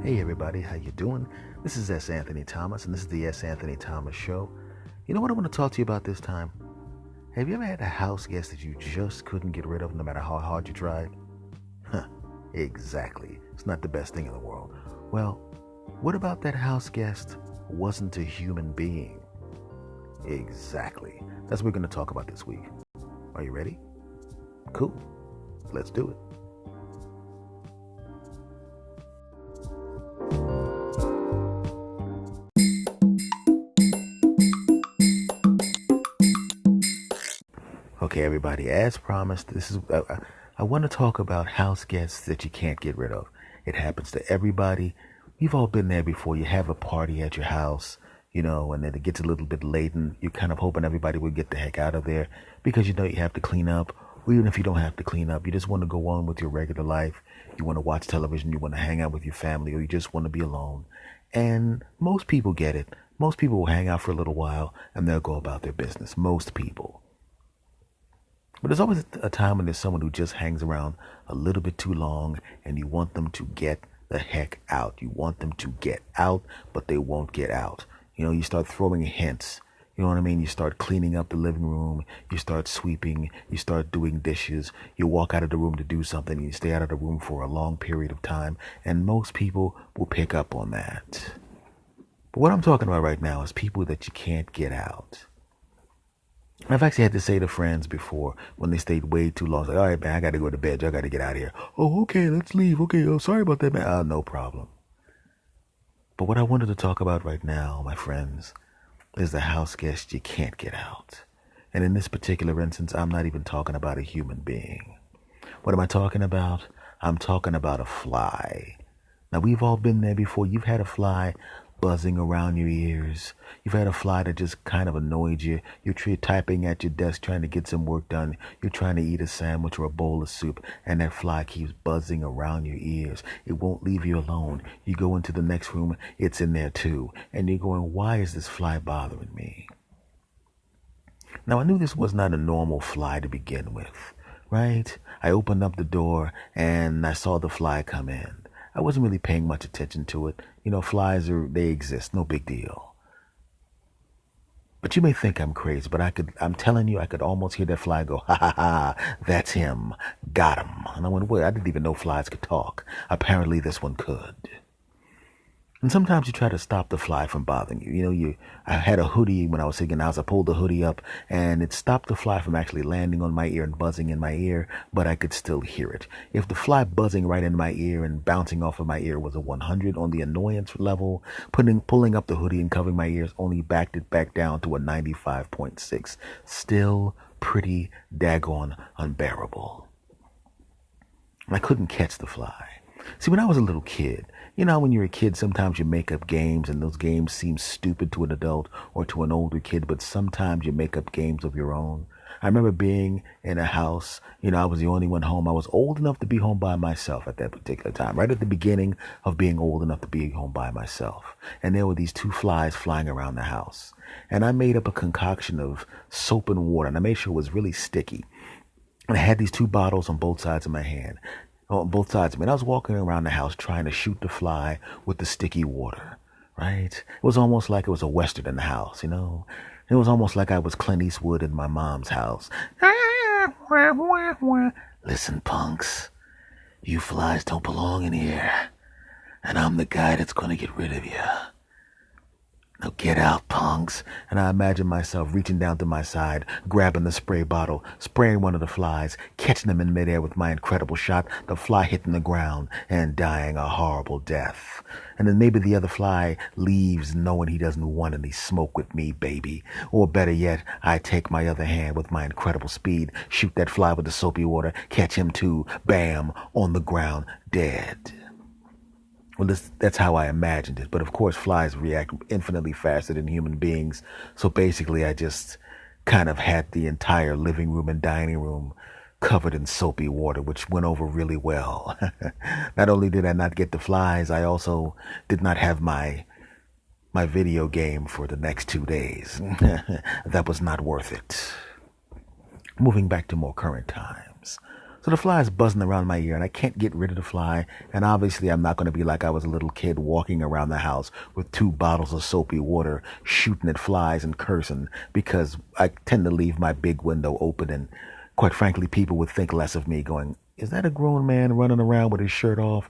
Hey everybody, how you doing? This is S. Anthony Thomas, and this is the S. Anthony Thomas Show. You know what I want to talk to you about this time? Have you ever had a house guest that you just couldn't get rid of no matter how hard you tried? Huh, exactly. It's not the best thing in the world. Well, what about that house guest wasn't a human being? Exactly. That's what we're going to talk about this week. Are you ready? Cool. Let's do it. Okay, everybody, as promised, I want to talk about house guests that you can't get rid of. It happens to everybody. You've all been there before. You have a party at your house, and then it gets a little bit late and you're kind of hoping everybody will get the heck out of there because you have to clean up. Or even if you don't have to clean up, you just want to go on with your regular life. You want to watch television, you want to hang out with your family, or you just want to be alone. And most people get it. Most people will hang out for a little while and they'll go about their business. Most people. But there's always a time when there's someone who just hangs around a little bit too long and you want them to get the heck out. You want them to get out, but they won't get out. You start throwing hints. You know what I mean? You start cleaning up the living room. You start sweeping. You start doing dishes. You walk out of the room to do something. And you stay out of the room for a long period of time. And most people will pick up on that. But what I'm talking about right now is people that you can't get out. I've actually had to say to friends before when they stayed way too long, like, all right, man, I got to go to bed. I got to get out of here. Oh, okay, let's leave. Okay, oh, sorry about that, man. No problem. But what I wanted to talk about right now, my friends, is the house guest you can't get out. And in this particular instance, I'm not even talking about a human being. What am I talking about? I'm talking about a fly. Now, we've all been there before. You've had a fly buzzing around your ears. You've had a fly that just kind of annoyed you. You're typing at your desk trying to get some work done. You're trying to eat a sandwich or a bowl of soup, and that fly keeps buzzing around your ears. It won't leave you alone. You go into the next room, it's in there too. And you're going, why is this fly bothering me? Now, I knew this was not a normal fly to begin with, right? I opened up the door and I saw the fly come in. I wasn't really paying much attention to it. Flies they exist, no big deal. But you may think I'm crazy, but I'm telling you, I could almost hear that fly go, ha ha ha, that's him, got him. And I went, wait, I didn't even know flies could talk. Apparently this one could. And sometimes you try to stop the fly from bothering you. I had a hoodie when I was sitting in the house. I pulled the hoodie up and it stopped the fly from actually landing on my ear and buzzing in my ear, but I could still hear it. If the fly buzzing right in my ear and bouncing off of my ear was a 100 on the annoyance level, pulling up the hoodie and covering my ears only backed it back down to a 95.6. Still pretty daggone unbearable. And I couldn't catch the fly. See, when I was a little kid, when you're a kid, sometimes you make up games and those games seem stupid to an adult or to an older kid, but sometimes you make up games of your own. I remember being in a house, I was the only one home. I was old enough to be home by myself at that particular time, right at the beginning of being old enough to be home by myself. And there were these two flies flying around the house. And I made up a concoction of soap and water, and I made sure it was really sticky. And I had these two bottles on both sides of my hand. On both sides of me. And I was walking around the house trying to shoot the fly with the sticky water, right? It was almost like it was a Western in the house, It was almost like I was Clint Eastwood in my mom's house. Listen, punks, you flies don't belong in here. And I'm the guy that's going to get rid of you. Now get out, punks. And I imagine myself reaching down to my side, grabbing the spray bottle, spraying one of the flies, catching them in midair with my incredible shot, the fly hitting the ground and dying a horrible death. And then maybe the other fly leaves knowing he doesn't want any smoke with me, baby. Or better yet, I take my other hand with my incredible speed, shoot that fly with the soapy water, catch him too, bam, on the ground, dead. Well, that's how I imagined it. But of course, flies react infinitely faster than human beings. So basically, I just kind of had the entire living room and dining room covered in soapy water, which went over really well. Not only did I not get the flies, I also did not have my video game for the next 2 days. That was not worth it. Moving back to more current times. So the fly is buzzing around my ear, and I can't get rid of the fly. And obviously, I'm not going to be like I was a little kid walking around the house with 2 bottles of soapy water, shooting at flies and cursing, because I tend to leave my big window open. And quite frankly, people would think less of me going, is that a grown man running around with his shirt off,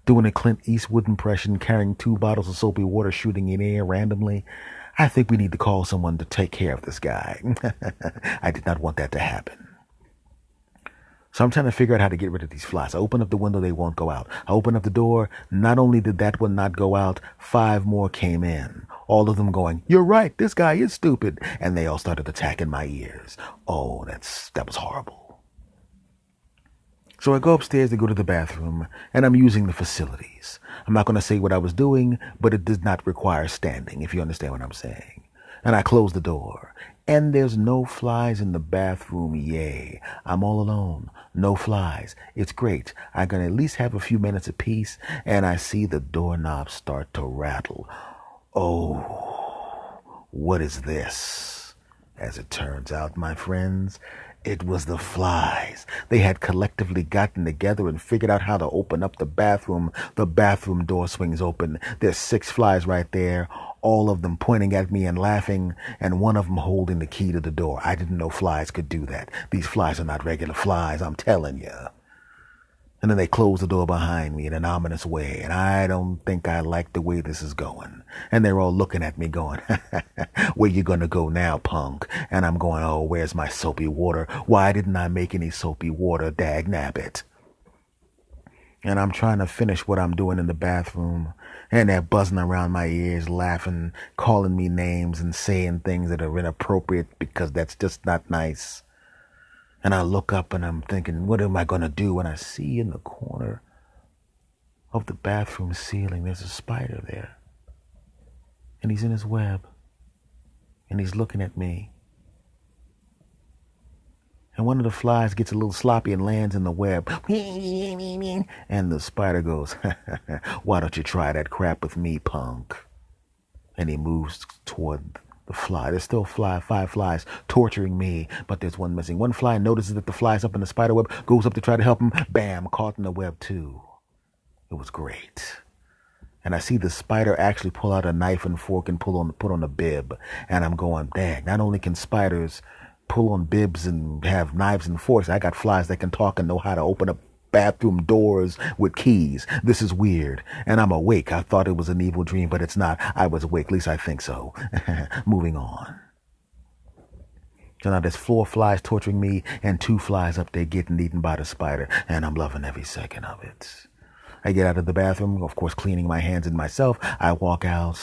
doing a Clint Eastwood impression, carrying 2 bottles of soapy water, shooting in air randomly? I think we need to call someone to take care of this guy. I did not want that to happen. So I'm trying to figure out how to get rid of these flies. I open up the window, they won't go out. I open up the door. Not only did that one not go out, 5 more came in. All of them going, you're right, this guy is stupid. And they all started attacking my ears. Oh, that was horrible. So I go upstairs to go to the bathroom, and I'm using the facilities. I'm not going to say what I was doing, but it does not require standing, if you understand what I'm saying. And I close the door. And there's no flies in the bathroom. Yay. I'm all alone. No flies. It's great. I can at least have a few minutes of peace, and I see the doorknob start to rattle. Oh, what is this? As it turns out, my friends, it was the flies. They had collectively gotten together and figured out how to open up the bathroom. The bathroom door swings open. There's 6 flies right there, all of them pointing at me and laughing, and one of them holding the key to the door. I didn't know flies could do that. These flies are not regular flies, I'm telling you. And then they close the door behind me in an ominous way, and I don't think I like the way this is going. And they're all looking at me going, where you gonna go now, punk? And I'm going, oh, where's my soapy water? Why didn't I make any soapy water, dag nabbit? And I'm trying to finish what I'm doing in the bathroom, and they're buzzing around my ears, laughing, calling me names and saying things that are inappropriate because that's just not nice. And I look up and I'm thinking, what am I going to do? When I see in the corner of the bathroom ceiling, there's a spider there. And he's in his web. And he's looking at me. And one of the flies gets a little sloppy and lands in the web. And the spider goes, why don't you try that crap with me, punk? And he moves toward the fly. There's still 5 flies torturing me, but there's one missing. One fly notices that the fly's up in the spider web, goes up to try to help him. Bam, caught in the web too. It was great. And I see the spider actually pull out a knife and fork and put on a bib. And I'm going, dang, not only can spiders pull on bibs and have knives and forks, I got flies that can talk and know how to open up bathroom doors with keys. This is weird. And I'm awake. I thought it was an evil dream, but it's not. I was awake. At least I think so. Moving on. So now there's 4 flies torturing me and 2 flies up there getting eaten by the spider. And I'm loving every second of it. I get out of the bathroom, of course, cleaning my hands and myself. I walk out.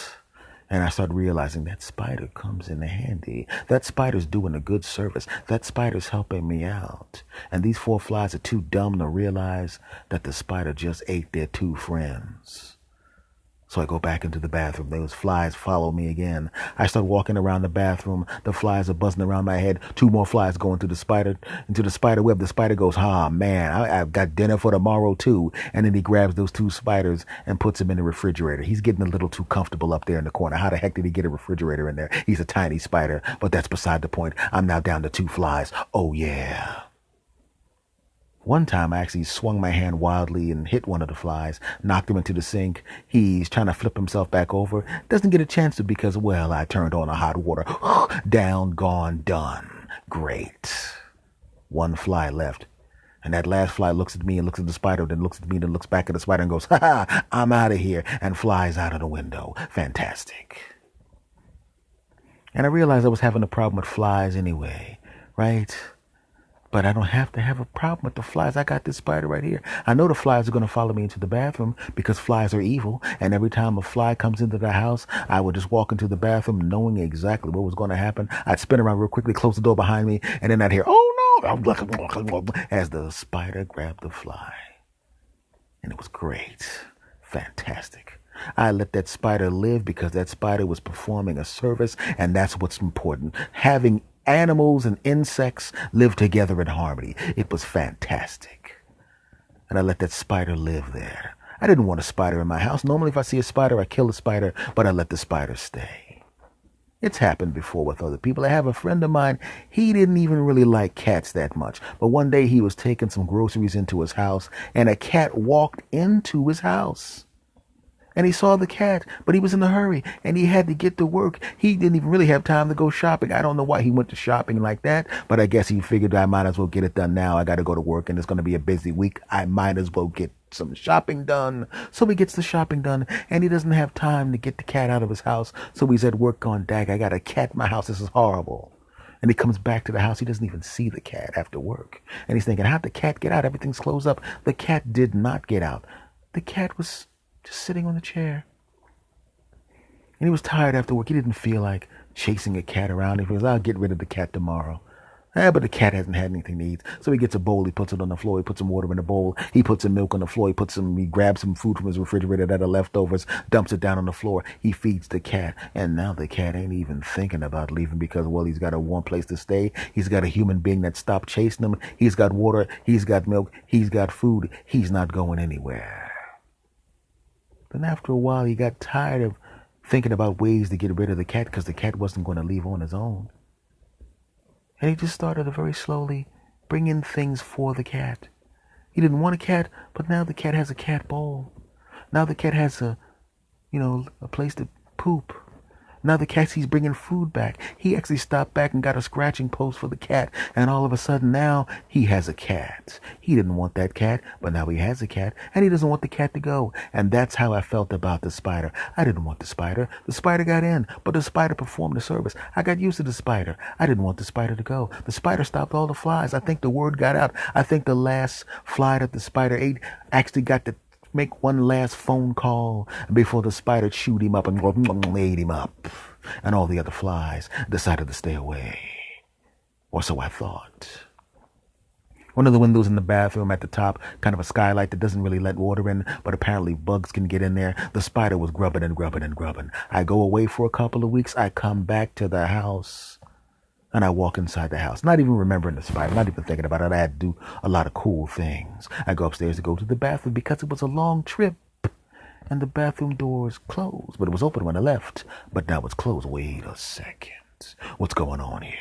And I start realizing that spider comes in handy. That spider's doing a good service. That spider's helping me out. And these 4 flies are too dumb to realize that the spider just ate their 2 friends. So I go back into the bathroom. Those flies follow me again. I start walking around the bathroom. The flies are buzzing around my head. 2 more flies go into the spider web. The spider goes, man, I've got dinner for tomorrow too. And then he grabs those 2 spiders and puts them in the refrigerator. He's getting a little too comfortable up there in the corner. How the heck did he get a refrigerator in there? He's a tiny spider, but that's beside the point. I'm now down to 2 flies. Oh yeah. One time I actually swung my hand wildly and hit one of the flies, knocked him into the sink. He's trying to flip himself back over. Doesn't get a chance to because, well, I turned on the hot water. Down, gone, done. Great. 1 fly left. And that last fly looks at me and looks at the spider, then looks at me, then looks back at the spider and goes, I'm out of here, and flies out of the window. Fantastic. And I realized I was having a problem with flies anyway, right? But I don't have to have a problem with the flies. I got this spider right here. I know the flies are going to follow me into the bathroom because flies are evil. And every time a fly comes into the house, I would just walk into the bathroom knowing exactly what was going to happen. I'd spin around real quickly, close the door behind me, and then I'd hear, oh no, as the spider grabbed the fly. And it was great. Fantastic. I let that spider live because that spider was performing a service, and that's what's important. Having animals and insects live together in harmony. It was fantastic. And I let that spider live there. I didn't want a spider in my house. Normally if I see a spider, I kill the spider, but I let the spider stay. It's happened before with other people. I have a friend of mine, he didn't even really like cats that much. But one day he was taking some groceries into his house, and a cat walked into his house. And he saw the cat, but he was in a hurry, and he had to get to work. He didn't even really have time to go shopping. I don't know why he went to shopping like that, but I guess he figured I might as well get it done now. I got to go to work, and it's going to be a busy week. I might as well get some shopping done. So he gets the shopping done, and he doesn't have time to get the cat out of his house. So he's at work going, dag, I got a cat in my house. This is horrible. And he comes back to the house. He doesn't even see the cat after work. And he's thinking, how'd the cat get out? Everything's closed up. The cat did not get out. The cat was just sitting on the chair. And he was tired after work. He didn't feel like chasing a cat around. He goes, I'll get rid of the cat tomorrow. But the cat hasn't had anything to eat. So he gets a bowl, he puts it on the floor, he puts some water in the bowl, he puts some milk on the floor, he grabs some food from his refrigerator that are leftovers, dumps it down on the floor, he feeds the cat, and now the cat ain't even thinking about leaving because, well, he's got a warm place to stay, he's got a human being that stopped chasing him, he's got water, he's got milk, he's got food, he's not going anywhere. Then after a while, he got tired of thinking about ways to get rid of the cat because the cat wasn't going to leave on his own. And he just started to very slowly bring in things for the cat. He didn't want a cat, but now the cat has a cat bowl. Now the cat has a place to poop. Now the cat sees bringing food back. He actually stopped back and got a scratching post for the cat. And all of a sudden now he has a cat. He didn't want that cat, but now he has a cat. And he doesn't want the cat to go. And that's how I felt about the spider. I didn't want the spider. The spider got in, but the spider performed the service. I got used to the spider. I didn't want the spider to go. The spider stopped all the flies. I think the word got out. I think the last fly that the spider ate actually got to make one last phone call before the spider chewed him up and ate him up. And all the other flies decided to stay away. Or so I thought. One of the windows in the bathroom at the top, kind of a skylight that doesn't really let water in, but apparently bugs can get in there. The spider was grubbing and grubbing and grubbing. I go away for a couple of weeks. I come back to the house. And I walk inside the house, not even remembering the spider, not even thinking about it. I had to do a lot of cool things. I go upstairs to go to the bathroom because it was a long trip. And the bathroom door is closed, but it was open when I left. But now it's closed. Wait a second. What's going on here?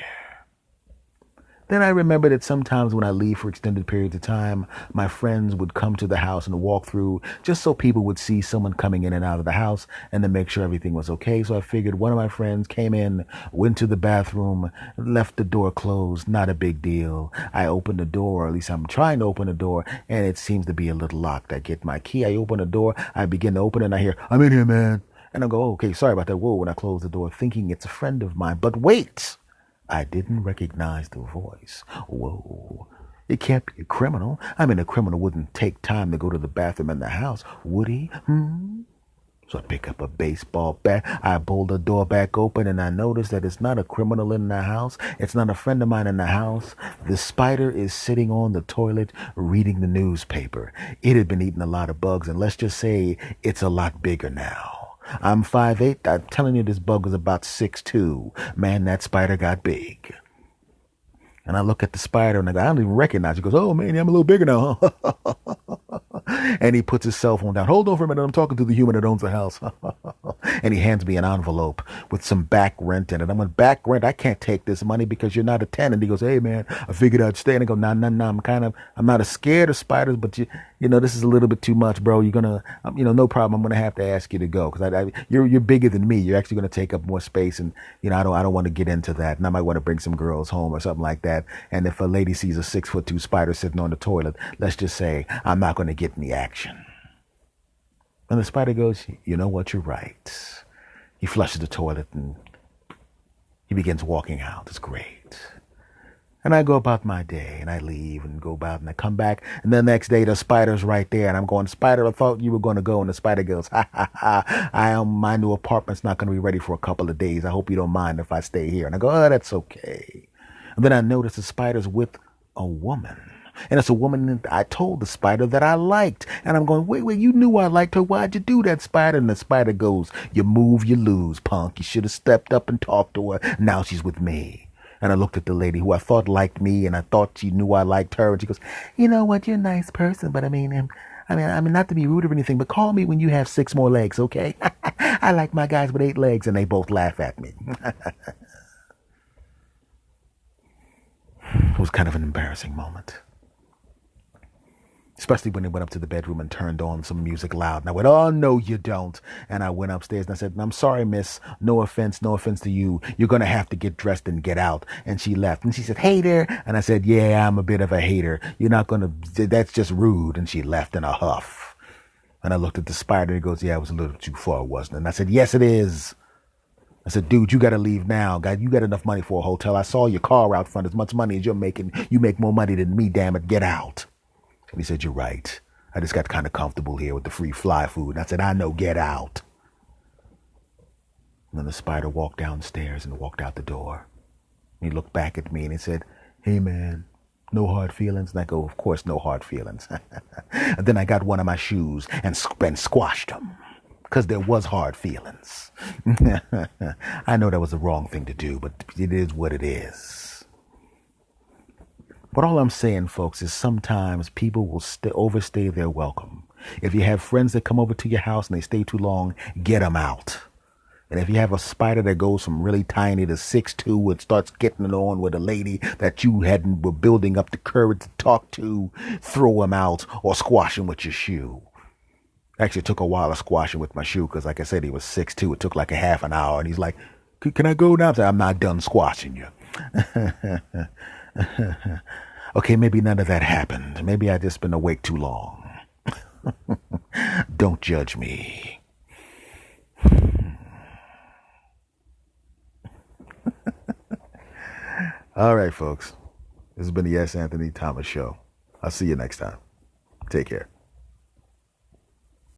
Then I remember that sometimes when I leave for extended periods of time, my friends would come to the house and walk through just so people would see someone coming in and out of the house and to make sure everything was okay. So I figured one of my friends came in, went to the bathroom, left the door closed. Not a big deal. I opened the door, or at least I'm trying to open the door, and it seems to be a little locked. I get my key, I open the door, I begin to open it, and I hear, I'm in here, man. And I go, oh, okay, sorry about that. Whoa, when I close the door, thinking it's a friend of mine. But wait! I didn't recognize the voice. Whoa. It can't be a criminal. I mean, a criminal wouldn't take time to go to the bathroom in the house, would he? So I pick up a baseball bat. I pull the door back open, and I notice that it's not a criminal in the house. It's not a friend of mine in the house. The spider is sitting on the toilet reading the newspaper. It had been eating a lot of bugs, and let's just say it's a lot bigger now. I'm 5'8". I'm telling you, this bug was about 6'2". Man, that spider got big. And I look at the spider and I don't even recognize it. He goes, oh man, I'm a little bigger now. And he puts his cell phone down. Hold on for a minute. I'm talking to the human that owns the house. And he hands me an envelope with some back rent in it. I'm like, back rent? I can't take this money because you're not a tenant. He goes, hey man, I figured I'd stay. And I go, no. I'm not as scared of spiders, but you know, this is a little bit too much, bro. You're gonna, no problem. I'm gonna have to ask you to go because you're bigger than me. You're actually gonna take up more space, and I don't want to get into that. And I might want to bring some girls home or something like that. And if a lady sees a 6'2" spider sitting on the toilet, let's just say I'm not going to get any action. And the spider goes, you know what, you're right. He flushes the toilet and he begins walking out. It's great. And I go about my day and I leave and go about and I come back. And the next day the spider's right there. And I'm going, Spider, I thought you were going to go. And the spider goes, my new apartment's not going to be ready for a couple of days. I hope you don't mind if I stay here. And I go, oh, that's okay. And then I noticed the spider's with a woman. And it's a woman that I told the spider that I liked. And I'm going, wait, you knew I liked her. Why'd you do that, spider? And the spider goes, you move, you lose, punk. You should have stepped up and talked to her. Now she's with me. And I looked at the lady who I thought liked me, and I thought she knew I liked her. And she goes, you know what? You're a nice person, but I mean, not to be rude or anything, but call me when you have 6 more legs, okay? I like my guys with 8 legs, and they both laugh at me. It was kind of an embarrassing moment. Especially when they went up to the bedroom and turned on some music loud. And I went, oh, no, you don't. And I went upstairs and I said, I'm sorry, miss. No offense to you. You're going to have to get dressed and get out. And she left. And she said, hater. And I said, yeah, I'm a bit of a hater. You're not going to, that's just rude. And she left in a huff. And I looked at the spider and he goes, yeah, it was a little too far, wasn't it? And I said, yes, it is. I said, dude, you got to leave now. God, you got enough money for a hotel. I saw your car out front. As much money as you're making, you make more money than me, damn it. Get out. And he said, you're right. I just got kind of comfortable here with the free fly food. And I said, I know, get out. And then the spider walked downstairs and walked out the door. And he looked back at me and he said, hey, man, no hard feelings? And I go, of course, no hard feelings. And then I got one of my shoes and squashed him because there was hard feelings. I know that was the wrong thing to do, but it is what it is. But all I'm saying, folks, is sometimes people will overstay their welcome. If you have friends that come over to your house and they stay too long, get them out. And if you have a spider that goes from really tiny to 6'2" and starts getting it on with a lady that you were building up the courage to talk to, throw him out or squash him with your shoe. Actually, it took a while to squash him with my shoe because, like I said, he was 6'2". It took like a half an hour. And he's like, can I go now? I said, I'm not done squashing you. Okay, maybe none of that happened. Maybe I just been awake too long. Don't judge me. All right, folks. This has been the S. Anthony Thomas Show. I'll see you next time. Take care.